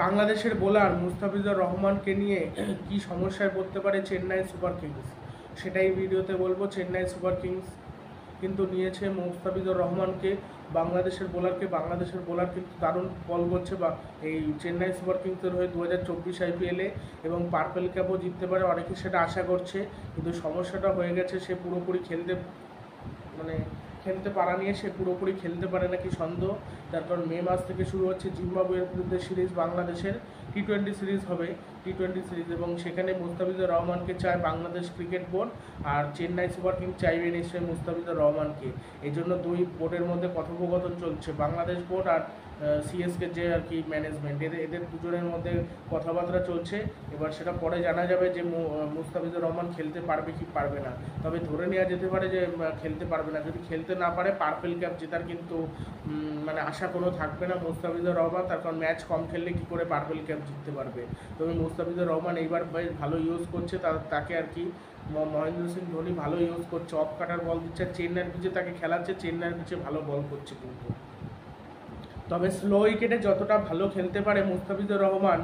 বাংলাদেশের বোলার মুস্তাফিজুর রহমানকে নিয়ে কি সমস্যায় পড়তে পারে চেন্নাই সুপার কিংস, সেটাই ভিডিওতে বলবো। চেন্নাই সুপার কিংস কিন্তু নিয়েছে মুস্তাফিজুর রহমানকে, বাংলাদেশের বোলার কিন্তু দারুণ বল করছে বা এই চেন্নাই সুপার কিংসের হয়ে 2024 আইপিএলে, এবং পার্পেল ক্যাপও জিততে পারে, অনেকে সেটা আশা করছে। কিন্তু সমস্যাটা হয়ে গেছে, সে পুরোপুরি খেলতে পারা নিয়ে সে পুরোপুরি খেলতে পারে নাকি সন্দেহ। তার কারণ মে মাস থেকে শুরু হচ্ছে জিম্বাবুয়ের বিরুদ্ধে সিরিজ, বাংলাদেশের টি-20 সিরিজ হবে, এবং সেখানে মুস্তাফিজুর রহমানকে চায় বাংলাদেশ ক্রিকেট বোর্ড, আর চেন্নাই সুপার কিংস চাইবে নিশ্চয়ই মুস্তাফিজুর রহমানকে। এই জন্য দুই বোর্ডের মধ্যে কথোপকথন চলছে, বাংলাদেশ বোর্ড আর সিএসকে যে আর কি ম্যানেজমেন্ট, এদের দুজনের মধ্যে কথাবার্তা চলছে। এবার সেটা পরে জানা যাবে যে মুস্তাফিজুর রহমান খেলতে পারবে কি পারবে না। তবে ধরে নেওয়া যেতে পারে যে খেলতে পারবে না। যদি খেলতে না পারে পার্পেল ক্যাপ জেতার কিন্তু আশা কোনো থাকবে না মুস্তাফিজুর রহমান, তার কারণ ম্যাচ কম খেললে কী করে পার্পেল ক্যাপ জিততে পারবে। তবে মুস্তাফিজুর রহমান এইবার বেশ ভালো ইউজ করছে, তাকে আর কি মহেন্দ্র সিং ধোনি ভালো ইউজ করছে, অফ কাটার বল দিচ্ছে, চেন্নাইয়ের পিচে তাকে খেলাচ্ছে, চেন্নাইয়ের পিচে ভালো বল করছে কিন্তু। তবে স্লো উইকেটে যতটা ভালো খেলতে পারে মুস্তাফিজুর রহমান,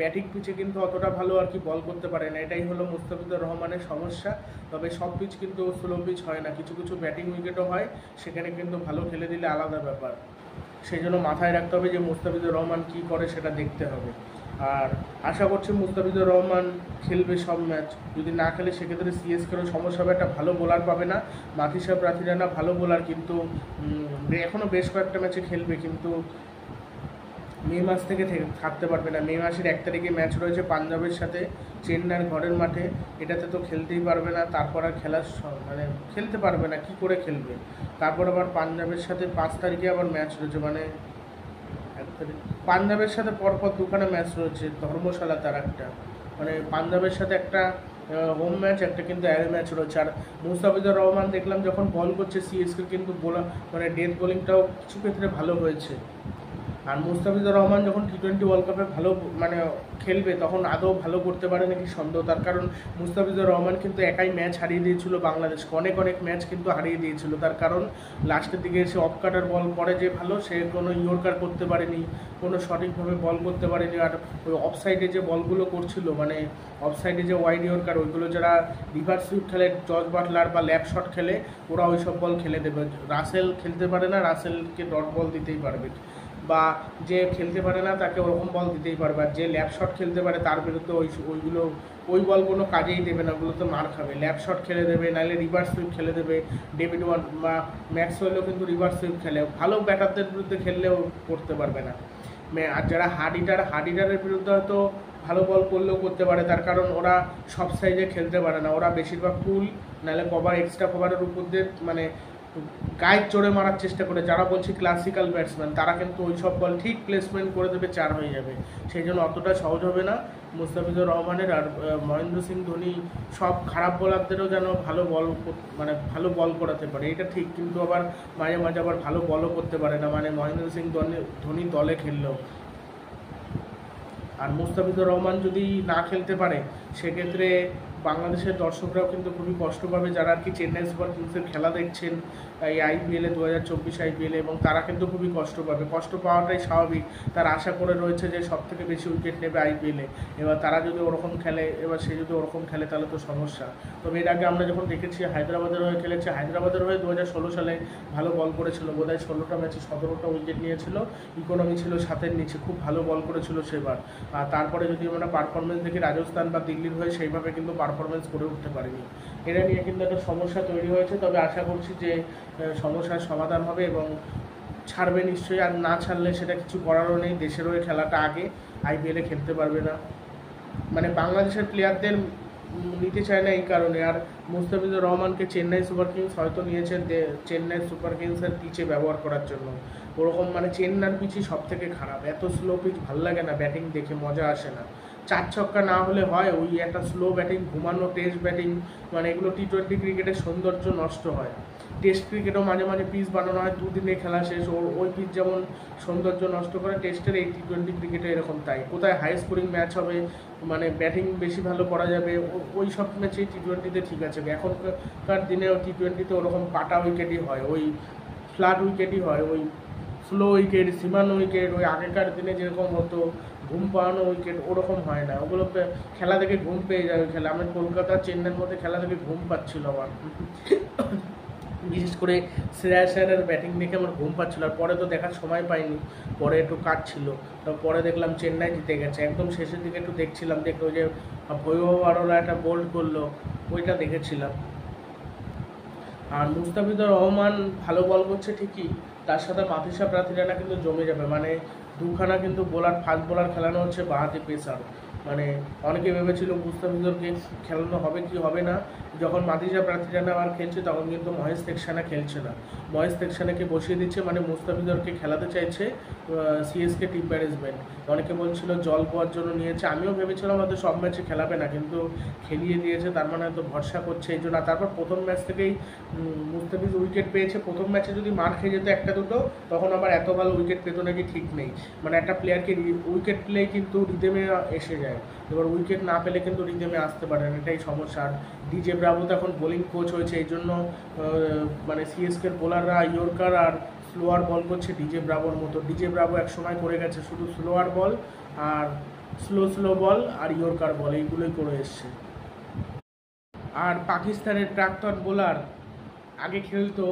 ব্যাটিং পিচে কিন্তু অতটা ভালো আর কি বল করতে পারে না, এটাই হলো মুস্তাফিজুর রহমানের সমস্যা। তবে সব পিচ কিন্তু স্লো পিচ হয় না, কিছু কিছু ব্যাটিং উইকেটও হয়, সেখানে কিন্তু ভালো খেলে দিলে আলাদা ব্যাপার। সেই জন্য মাথায় রাখতে হবে যে মুস্তাফিজুর রহমান কী করে সেটা দেখতে হবে। আর আশা করছি মুস্তাফিজুর রহমান খেলবে সব ম্যাচ, যদি না খেলে সেক্ষেত্রে সিএসকেরও সমস্যা হবে, একটা ভালো বোলার পাবে না। মাথিসা প্রাথিরানা ভালো বোলার, কিন্তু এখনও বেশ কয়েকটা ম্যাচে খেলবে, কিন্তু মে মাস থেকে থাকতে পারবে না। মে মাসের 1 তারিখে ম্যাচ রয়েছে পাঞ্জাবের সাথে, চেন্নাইয়ের ঘরের মাঠে, এটাতে তো খেলতেই পারবে না। তারপর আর খেলতে পারবে না, কি করে খেলবে। তারপর আবার পাঞ্জাবের সাথে 5 তারিখে আবার ম্যাচ রয়েছে, 1 তারিখ পাঞ্জাবের সাথে পরপর দুখানা ম্যাচ রয়েছে, ধর্মশালা তার একটা, পাঞ্জাবের সাথে একটা হোম ম্যাচ, একটা কিন্তু অ্যাওয়ে ম্যাচ রয়েছে। আর মুস্তাফিজুর রহমান দেখলাম যখন বল করছে সিএসকে কিন্তু ডেথ বোলিংটাও কিছু ক্ষেত্রে ভালো হয়েছে। আর মুস্তাফিজুর রহমান যখন টি-20 ওয়ার্ল্ড কাপে ভালো খেলবে, তখন আদৌ ভালো করতে পারে নাকি সন্দেহ। তার কারণ মুস্তাফিজুর রহমান কিন্তু একাই ম্যাচ হারিয়ে দিয়েছিল বাংলাদেশকে, অনেক ম্যাচ কিন্তু হারিয়ে দিয়েছিল। তার কারণ লাস্টের দিকে এসে অফ কাটার বল করে যে ভালো, সে কোনো ইয়র্কার করতে পারেনি, কোনো সঠিকভাবে বল করতে পারেনি। আর ওই অফসাইডে যে বলগুলো করছিল, অফসাইডে যে ওয়াইড ইয়র্কার, ওইগুলো যারা রিভার্স সুইপ খেলে, জর্জ বাটলার বা ল্যাপ শট খেলে, ওরা ওই সব বল খেলে দেবে। রাসেল খেলতে পারে না, রাসেলকে ডট বল দিতেই পারবে, বা যে খেলতে পারে না তাকে ওরকম বল দিতেই পারবে। আর যে ল্যাপ শট খেলতে পারে তার বিরুদ্ধে ওই বল কোনো কাজেই দেবে না, ওগুলো তো মার খাবে। ল্যাপ শট খেলে দেবে, নাহলে রিভার্স সুইপ খেলে দেবে। ডেভিড ওয়ার্ন বা ম্যাক্সওয়েলও কিন্তু রিভার্স সুইপ খেলে, ভালো ব্যাটারদের বিরুদ্ধে খেললেও করতে পারবে না। আর যারা হার্ড হিটারের বিরুদ্ধে হয়তো ভালো বল করলেও করতে পারে, তার কারণ ওরা সব সাইজে খেলতে পারে না, ওরা বেশিরভাগ পুল নাহলে কভার, এক্সট্রা কভারের উপর দিয়ে গায়ে চড়ে মারার চেষ্টা করে। যারা বলছে ক্লাসিক্যাল ব্যাটসম্যান, তারা কিন্তু ওই সব বল ঠিক প্লেসমেন্ট করে দেবে, 4 হয়ে যাবে। সেই জন্য অতটা সহজ হবে না মুস্তাফিজুর রহমানের। আর মহেন্দ্র সিং ধোনি সব খারাপ বোলারদেরও যেন ভালো বল করাতে পারে, এটা ঠিক, কিন্তু আবার মাঝে মাঝে আবার ভালো বলও করতে পারে না, মহেন্দ্র সিং ধোনি দলে খেললেও। আর মুস্তাফিজুর রহমান যদি না খেলতে পারে, সেক্ষেত্রে বাংলাদেশের দর্শকরাও কিন্তু খুবই কষ্ট পাবে, যারা আর কি চেন্নাই সুপার কিংসের খেলা দেখছেন এই আইপিএলে, 2024 আইপিএলে, এবং তারা কিন্তু খুবই কষ্ট পাবে। কষ্ট পাওয়াটাই স্বাভাবিক, তারা আশা করে রয়েছে যে সবথেকে বেশি উইকেট নেবে আইপিএলে। এবার তারা যদি ওরকম খেলে, সে যদি ওরকম খেলে তাহলে তো সমস্যা। তবে এর আগে আমরা যখন দেখেছি হায়দ্রাবাদের হয়ে খেলেছে, হায়দ্রাবাদের হয়ে 2016 সালে ভালো বল করেছিল, বোধহয় 16টা ম্যাচে 17টা উইকেট নিয়েছিল, ইকোনমি ছিল 7-এর নিচে, খুব ভালো বল করেছিল সেবার। আর তারপরে যদি আমরা পারফরমেন্স দেখি, রাজস্থান বা দিল্লির হয়ে সেইভাবে কিন্তু পারফরমেন্স করে উঠতে পারেনি, এটা নিয়ে কিন্তু একটা সমস্যা তৈরি হয়েছে। তবে আশা করছি যে সমস্যার সমাধান হবে এবং ছাড়বে নিশ্চয়ই। আর না ছাড়লে সেটা কিছু করারও নেই, দেশের হয়ে খেলাটা আগে, আইপিএলে খেলতে পারবে না। বাংলাদেশের প্লেয়ারদের নিতে চায় না এই কারণে। আর মুস্তাফিজুর রহমানকে চেন্নাই সুপার কিংস হয়তো নিয়েছেন চেন্নাই সুপার কিংসের পিচে ব্যবহার করার জন্য, ওরকম চেন্নাইয়ের পিচই সব থেকে খারাপ, এত স্লো পিচ ভাল লাগে না, ব্যাটিং দেখে মজা আসে না। 4 ছক্কা না হলে হয়, ওই একটা স্লো ব্যাটিং, ঘুমানো টেস্ট ব্যাটিং, এগুলো টি-20 ক্রিকেটের সৌন্দর্য নষ্ট হয়। টেস্ট ক্রিকেটও মাঝে মাঝে পিচ বানানো হয়, 2 দিনে খেলা শেষ, ওই পিচ যেমন সৌন্দর্য নষ্ট করে, টেস্টের এই টি-20 ক্রিকেটে এরকম তাই। কোথায় হাই স্কোরিং ম্যাচ হবে, ব্যাটিং বেশি ভালো করা যাবে, ওই সব ম্যাচেই টি-20তে ঠিক আছে। এখনকার দিনে টি-20তে ওরকম পাটা উইকেটই হয়, ওই ফ্ল্যাট উইকেটই হয়, ওই স্লো উইকেট, সীমানো উইকেট, ওই আগেকার দিনে যেরকম হতো ঘুম পাওয়ানো উইকেট, ওরকম হয় না। ওগুলো খেলা দেখে ঘুম পেয়ে যাবে খেলা। আমি কলকাতা চেন্নাইয়ের মধ্যে খেলা দেখে ঘুম পাচ্ছিল আমার, বিশেষ করে শ্রেয়াস আয়ারের ব্যাটিং দেখে আমার ঘুম পাচ্ছিল। আর পরে তো দেখার সময় পাইনি, পরে একটু কাজ ছিল। পরে দেখলাম চেন্নাই জিতে গেছে, একদম শেষের দিকে একটু দেখছিলাম, দেখে ওই যে ভৈভব আরোরা একটা বোল্ড করলো, ওইটা দেখেছিলাম। আর মুস্তাফিজুর রহমান ভালো বল করছে ঠিকই, তার সাথে মাথিসা প্রার্থীরা কিন্তু জমে যাবে। মানে দুখানা কিন্তু বোলার, ফাস্ট বোলার খেলানো হচ্ছে বাঁহাতি পেসার। মানে অনেকে ভেবেছিল মুস্তাফিজুরকে খেলানো হবে কি হবে না, যখন মাথিসা প্রার্থীরা আবার খেলছে তখন কিন্তু মহেশ তেকসানা খেলছে না। মহেশ তেকসানাকে বসিয়ে দিচ্ছে, মানে মুস্তাফিজুরকে খেলাতে চাইছে সিএসকে টিম ম্যানেজমেন্ট। অনেকে বলছিল জল পাওয়ার জন্য নিয়েছে, আমিও ভেবেছিলাম হয়তো সব ম্যাচে খেলাবে না, কিন্তু খেলিয়ে দিয়েছে, তার মানে হয়তো ভরসা করছে এই জন্য। তারপর প্রথম ম্যাচ থেকেই মুস্তাফিজ উইকেট পেয়েছে। প্রথম ম্যাচে যদি মার খেয়ে যেত একটা দুটো, তখন আবার এত ভালো উইকেট পেত নাকি ঠিক নেই। মানে একটা প্লেয়ারকে উইকেট পেলেই কিন্তু রিদেমে এসে যায়, এবার উইকেট না পেলে কিন্তু রিদেমে আসতে পারে না, এটাই সমস্যা। আর ডিজে ব্রাভো তো এখন বোলিং কোচ হয়েছে, এই জন্য মানে সিএসকের বোলাররা ইয়র্কার আর স্লোয়ার বল করছে ডিজে ব্রাভোর মতো। ডিজে ব্রাভো এক সময় করে গেছে শুধু স্লোয়ার বল আর স্লো বল আর ইয়র্কার বল, এইগুলোই করে এসছে। আর পাকিস্তানের প্রাক্তন বোলার আগে খেলতো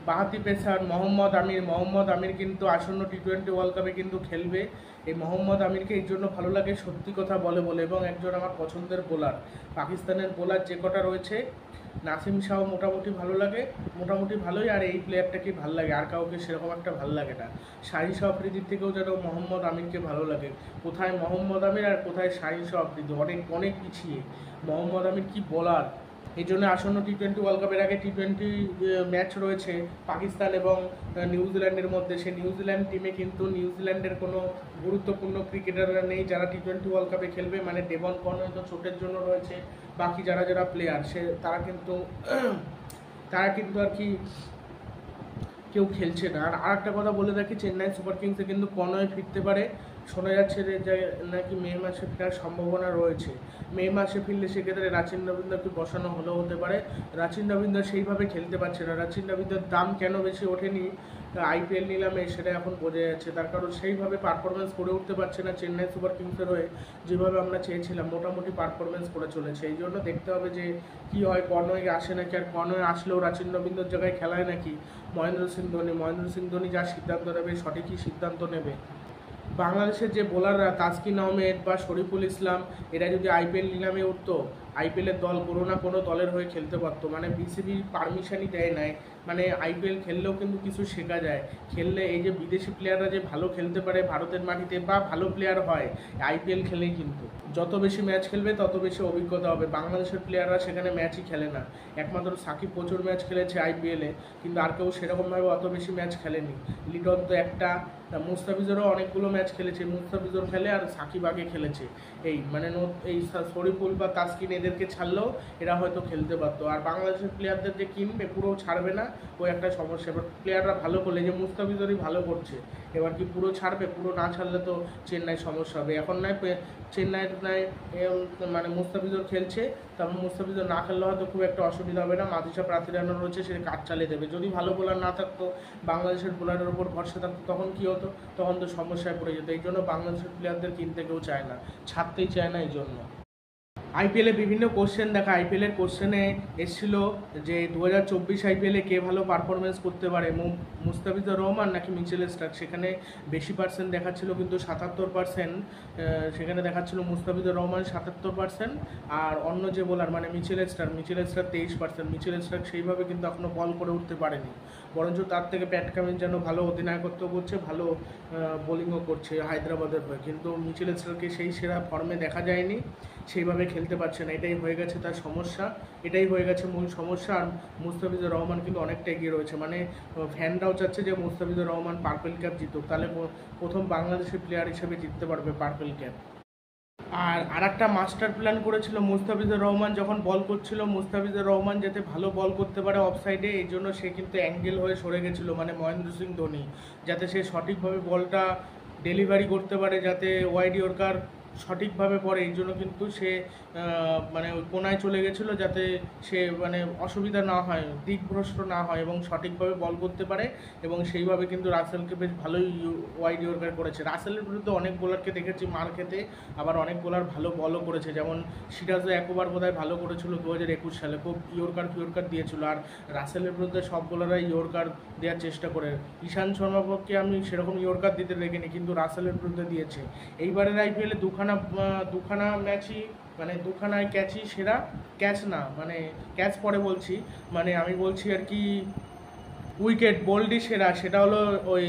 বাঁহাতি পেসার মোহাম্মদ আমির কিন্তু আসন্ন টি-20 ওয়ার্ল্ড কাপে কিন্তু খেলবে। এই মোহাম্মদ আমিরকে এই জন্য ভালো লাগে, সত্যি কথা বলে এবং একজন আমার পছন্দের বোলার। পাকিস্তানের বোলার যে কটা রয়েছে, নাসিম শাহ মোটামুটি ভালো লাগে, মোটামুটি ভালোই। আর এই প্লেয়ারটাকে ভালো লাগে, আর কাউকে সেরকম একটা ভালো লাগে না। শাহিন শাহ আফ্রিদির থেকেও যেন মোহাম্মদ আমিরকে ভালো লাগে। কোথায় মোহাম্মদ আমির আর কোথায় শাহিন শাহ আফ্রিদি, অনেক পিছিয়ে। মোহাম্মদ আমির কি বোলার! এই জন্য আসন্ন টি-20 ওয়ার্ল্ড কাপের আগে টি-20 ম্যাচ রয়েছে পাকিস্তান এবং নিউজিল্যান্ডের মধ্যে। সেই নিউজিল্যান্ড টিমে কিন্তু নিউজিল্যান্ডের কোনো গুরুত্বপূর্ণ ক্রিকেটাররা নেই যারা টি-20 ওয়ার্ল্ড কাপে খেলবে। মানে ডেভন কর্নওয়ে তো চোটের জন্য রয়েছে, বাকি যারা প্লেয়ার তারা কিন্তু আর কি কেউ খেলছে না। আর আরেকটা কথা বলে রাখি, চেন্নাই সুপার কিংসে কিন্তু কর্নওয়ে ফিরতে পারে, শোনা যাচ্ছে যে নাকি মে মাসে ফেরার সম্ভাবনা রয়েছে। মে মাসে ফিরলে সেক্ষেত্রে রাচিন রবীন্দ্রকে বসানো হলেও হতে পারে। রাচিন রবীন্দ্র সেইভাবে খেলতে পারছে না। রাচিন রবীন্দ্রের দাম কেন বেশি ওঠেনি আইপিএল নিলামে, সেটা এখন বোঝা যাচ্ছে। তার কারণ সেইভাবে পারফরমেন্স করে উঠতে পারছে না চেন্নাই সুপার কিংসের হয়ে, যেভাবে আমরা চেয়েছিলাম। মোটামুটি পারফরমেন্স করে চলেছে, এই জন্য দেখতে হবে যে কী হয়, কর্নওয়ে আসে নাকি। আর কর্নওয়ে আসলেও রাচিন রবীন্দ্রর জায়গায় খেলায় নাকি মহেন্দ্র সিং ধোনি যা সিদ্ধান্ত নেবে সঠিকই সিদ্ধান্ত নেবে। বাংলাদেশের যে বোলাররা তাসকিন আহমেদ বা শরীফুল ইসলাম, এরা যদি আইপিএল নিলামে উঠতো, আইপিএলের দল কোনো না কোনো দলের হয়ে খেলতে পারতো। মানে বিসিবি পারমিশনই দেয় নাই। মানে আইপিএল খেললেও কিন্তু কিছু শেখা যায়। খেললে এই যে বিদেশি প্লেয়াররা যে ভালো খেলতে পারে ভারতের মাটিতে বা ভালো প্লেয়ার হয় আইপিএল খেলেই, কিন্তু যত বেশি ম্যাচ খেলবে তত বেশি অভিজ্ঞতা হবে। বাংলাদেশের প্লেয়াররা সেখানে ম্যাচই খেলে না। একমাত্র সাকিব প্রচুর ম্যাচ খেলেছে আইপিএলে, কিন্তু আর কেউ সেরকমভাবে অত বেশি ম্যাচ খেলেনি। লিটন তো একটা, মুস্তাফিজুরও অনেকগুলো ম্যাচ খেলেছে। মুস্তাফিজুর খেলে আর সাকিব আগে খেলেছে। এই মানে এই শরীফুল বা তাসকিন এদেরকে ছাড়লেও এরা হয়তো খেলতে পারতো। আর বাংলাদেশের প্লেয়ারদের যে কিনবে পুরো ছাড়বে না, ওই একটা সমস্যা। এবার প্লেয়াররা ভালো করলে, যে মুস্তাফিজুরই ভালো করছে, এবার কি পুরো ছাড়বে? পুরো না ছাড়লে তো চেন্নাই সমস্যা হবে। এখন চেন্নাইয়ের মানে মুস্তাফিজুর খেলছে, তারপর মুস্তাফিজুর না খেললে হয়তো খুব একটা অসুবিধা হবে না। মাদিসা প্রার্থীরানো রয়েছে, সে কাজ চালিয়ে দেবে। যদি ভালো বোলার না থাকতো, বাংলাদেশের বোলারের ওপর ভরসা থাকতো, তখন কী হতো? তখন তো সমস্যায় পড়ে যেত। এই জন্য বাংলাদেশের প্লেয়ারদের কিনতে কেউ চায় না, ছাড়তেই চায় না। এই জন্য আইপিএলে বিভিন্ন কোশ্চেন দেখা, আইপিএলের কোশ্চেনে এসেছিল যে 2024 আইপিএলে কে ভালো পারফরমেন্স করতে পারে, মুস্তাফিজুর রহমান নাকি মিচেল স্টার্ক। সেখানে বেশি পার্সেন্ট দেখাচ্ছিল কিন্তু 77%, সেখানে দেখাচ্ছিল মুস্তাফিজুর রহমান 77%, আর অন্য যে বোলার মানে মিচেল স্টার্ক 23%। মিচেল স্টার্ক সেইভাবে কিন্তু এখনও বল করে উঠতে পারেনি, বরঞ্চ তার থেকে প্যাট কামিন্স যেন ভালো অধিনায়কত্ব করছে, ভালো বোলিংও করছে হায়দ্রাবাদের হয়ে। কিন্তু মিচেল স্টার্ককে সেই সেরা ফর্মে দেখা যায়নি, সেইভাবে খেলতে পারছে না। এটাই হয়ে গেছে তার সমস্যা, এটাই হয়ে গেছে মূল সমস্যা। আর মুস্তাফিজুর রহমান কিন্তু অনেকটা এগিয়ে রয়েছে। মানে ফ্যানরাও চাচ্ছে যে মুস্তাফিজুর রহমান পার্পেল ক্যাপ জিতুক, তাহলে প্রথম বাংলাদেশের প্লেয়ার হিসেবে জিততে পারবে পার্পেল ক্যাপ। আর একটা মাস্টার প্ল্যান করেছিল মুস্তাফিজুর রহমান যখন বল করছিল, মুস্তাফিজুর রহমান যাতে ভালো বল করতে পারে অফসাইডে, এই জন্য সে কিন্তু অ্যাঙ্গেল হয়ে সরে গেছিলো, মানে মহেন্দ্র সিং ধোনি, যাতে সে সঠিকভাবে বলটা ডেলিভারি করতে পারে, যাতে ওয়াইড ইয়র্কার সঠিকভাবে পড়ে, এই জন্য কিন্তু সে মানে ওই কোনায় চলে গেছিলো যাতে সে মানে অসুবিধা না হয়, দিকভ্রষ্ট না হয় এবং সঠিকভাবে বল করতে পারে। এবং সেইভাবে কিন্তু রাসেলকে বেশ ভালোই ওয়াইড ইয়র্কার করেছে। রাসেলের বিরুদ্ধে অনেক বোলারকে দেখেছি মার খেতে, আবার অনেক বোলার ভালো বলও করেছে, যেমন সিরাজও এক ওভার বোধহয় ভালো করেছিল 2021 সালে, খুব ইয়র্কার দিয়েছিল। আর রাসেলের বিরুদ্ধে সব বোলাররাই ইয়র্কার দেওয়ার চেষ্টা করে। ঈশান শর্মার পক্ষে আমি সেরকম ইয়র্কার দিতে দেখিনি, কিন্তু রাসেলের বিরুদ্ধে দিয়েছে। এইবারের আইপিএলে দুখানা ম্যাচই মানে দুখানায় ক্যাচই সেরা, ক্যাচ না মানে ক্যাচ পরে বলছি, মানে আমি বলছি আর কি উইকেট বোল্ডই সেরা। সেটা হলো ওই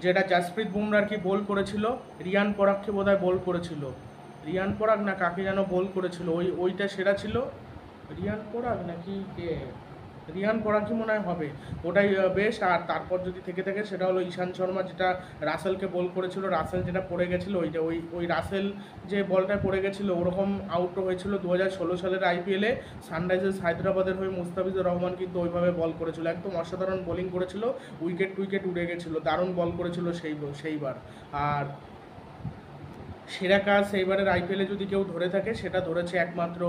যেটা জাসপ্রীত বুমরা আর কি বোল করেছিল, রিয়ান পরাগকে বোধহয় বোল করেছিল, রিয়ান পরাগ না কাকে যেন বোল করেছিল, ওইটা সেরা ছিল। রিয়ান পরাগ নাকি কে, রিয়ান পরাগই মনে হয় হবে, ওটাই বেস্ট। আর তারপর যদি থেকে থাকে সেটা হলো ঈশান শর্মা, যেটা রাসেলকে বল করেছিল, রাসেল যেটা পড়ে গেছিলো, ওই রাসেল যে বলটায় পড়ে গেছিলো ওরকম আউটও হয়েছিল 2016 সালের আইপিএলে সানরাইজার্স হায়দ্রাবাদের হয়ে। মুস্তাফিজুর রহমান কিন্তু ওইভাবে বল করেছিল, একদম অসাধারণ বোলিং করেছিল, উইকেট উড়ে গেছিলো, দারুণ বল করেছিল সেইবার। আর সেরা কাজ এইবারের আইপিএলে যদি কেউ ধরে থাকে সেটা ধরেছে একমাত্র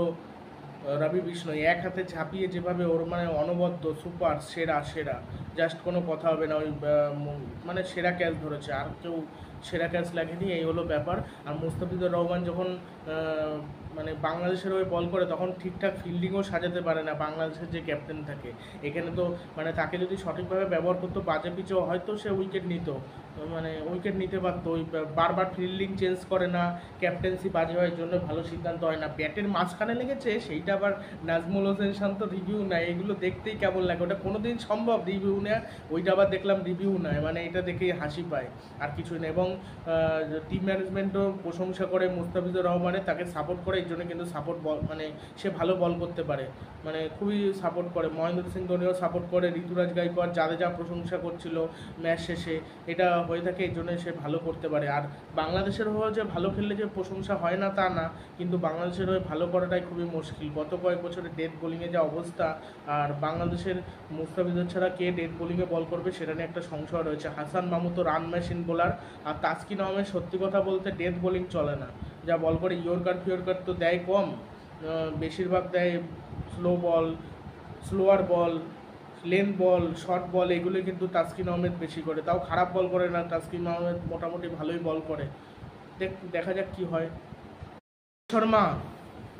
রবি বিষ্ণয়। এক হাতে ঝাঁপিয়ে যেভাবে ওর মানে অনবদ্য সুপার সেরা জাস্ট কোনো কথা হবে না, ওই মানে সেরা ক্যাচ ধরেছে, আর কেউ সেরা ক্যাচ লাগেনি, এই হলো ব্যাপার। আর মুস্তাফিজুর রহমান যখন মানে বাংলাদেশের হয়ে বল করে তখন ঠিকঠাক ফিল্ডিংও সাজাতে পারে না বাংলাদেশের যে ক্যাপ্টেন থাকে। এখানে তো মানে তাকে যদি সঠিকভাবে ব্যবহার করতো বাজে পিচেও হয়তো সে উইকেট নিত, মানে উইকেট নিতে পারতো। ওই বারবার ফিল্ডিং চেঞ্জ করে না, ক্যাপ্টেন্সি বাজে হয়, জন্য ভালো সিদ্ধান্ত হয় না। ব্যাটের মাঝখানে লেগেছে সেইটা আবার নাজমুল হোসেন শান্ত রিভিউ নেয়, এগুলো দেখতেই কেমন লাগে। ওটা কোনোদিন সম্ভব রিভিউ নেয়, ওইটা আবার দেখলাম রিভিউ নেয়, মানে এটা দেখেই হাসি পায়, আর কিছুই না। এবং টিম ম্যানেজমেন্টও প্রশংসা করে মুস্তাফিজুর রহমানের, তাকে সাপোর্ট করে, এই জন্য কিন্তু মানে সে ভালো বল করতে পারে, মানে খুবই সাপোর্ট করে। মহেন্দ্র সিং ধোনিও সাপোর্ট করে, ঋতুরাজ গাইকোয়াড় জাদেজা প্রশংসা করছিল ম্যাচ শেষে, এটা হয়ে থাকে, এই জন্য সে ভালো করতে পারে। আর বাংলাদেশের হয়ে যে ভালো খেললে যে প্রশংসা হয় না তা না, কিন্তু বাংলাদেশের হয়ে ভালো করাটাই খুবই মুশকিল। গত কয়েক বছরে ডেথ বোলিংয়ে যা অবস্থা, আর বাংলাদেশের মুস্তাফিজুর ছাড়া কে ডেথ বোলিংয়ে বল করবে সেটা নিয়ে একটা সংশয় রয়েছে। হাসান মাহমুদ তো রান মেশিন বোলার, আর তাসকিন আহমেদ সত্যি কথা বলতে ডেথ বোলিং চলে না, যা বল করে ইয়র্কার তো দেয় কম, বেশিরভাগ দেয় স্লোয়ার বল, লেন বল, শর্ট বল, এগুলো কিন্তু তাসকিন আহমেদ বেশি করে, তাও খারাপ বল করে না, তাসকিন আহমেদ মোটামুটি ভালোই বল করে। দেখা যাক কি হয়। শর্মা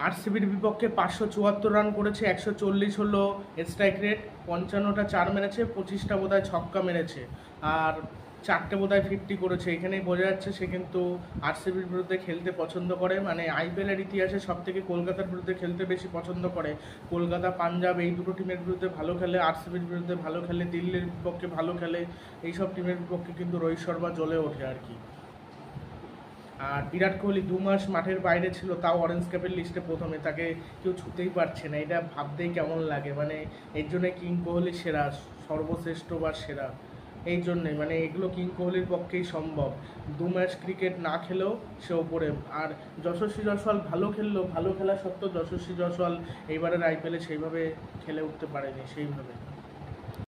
আরসিবির বিপক্ষে 574 রান করেছে, 140 হলো স্ট্রাইক রেট, 55টা 4 মেরেছে, 25টা বোধহয় ছক্কা মেরেছে, আর 4টে বোধহয় 50 করেছে। এখানেই বোঝা যাচ্ছে সে কিন্তু আরসিবির বিরুদ্ধে খেলতে পছন্দ করে, মানে আইপিএলের ইতিহাসে সবথেকে কলকাতার বিরুদ্ধে খেলতে বেশি পছন্দ করে। কলকাতা পাঞ্জাব এই দুটো টিমের বিরুদ্ধে ভালো খেলে, আরসিবির বিরুদ্ধে ভালো খেলে, দিল্লির বিপক্ষে ভালো খেলে, এইসব টিমের বিপক্ষে কিন্তু রোহিত শর্মা জ্বলে ওঠে আর কি। আর বিরাট কোহলি 2 মাস মাঠের বাইরে ছিল, তাও অরেঞ্জ ক্যাপের লিস্টে প্রথমে, তাকে কেউ ছুতেই পারছে না, এটা ভাবতেই কেমন লাগে। মানে এর জন্য কিং কোহলি সেরা, সর্বশ্রেষ্ঠ বা সেরা, এই জন্যে মানে এগুলো কিং কোহলির পক্ষেই সম্ভব। 2 ম্যাচ ক্রিকেট না খেলেও সে ওপরে। আর যশস্বী জয়সওয়াল ভালো খেললো, ভালো খেলা সত্ত্বেও যশস্বী জয়সওয়াল এইবারের আইপিএলে সেইভাবে খেলে উঠতে পারেনি সেইভাবে।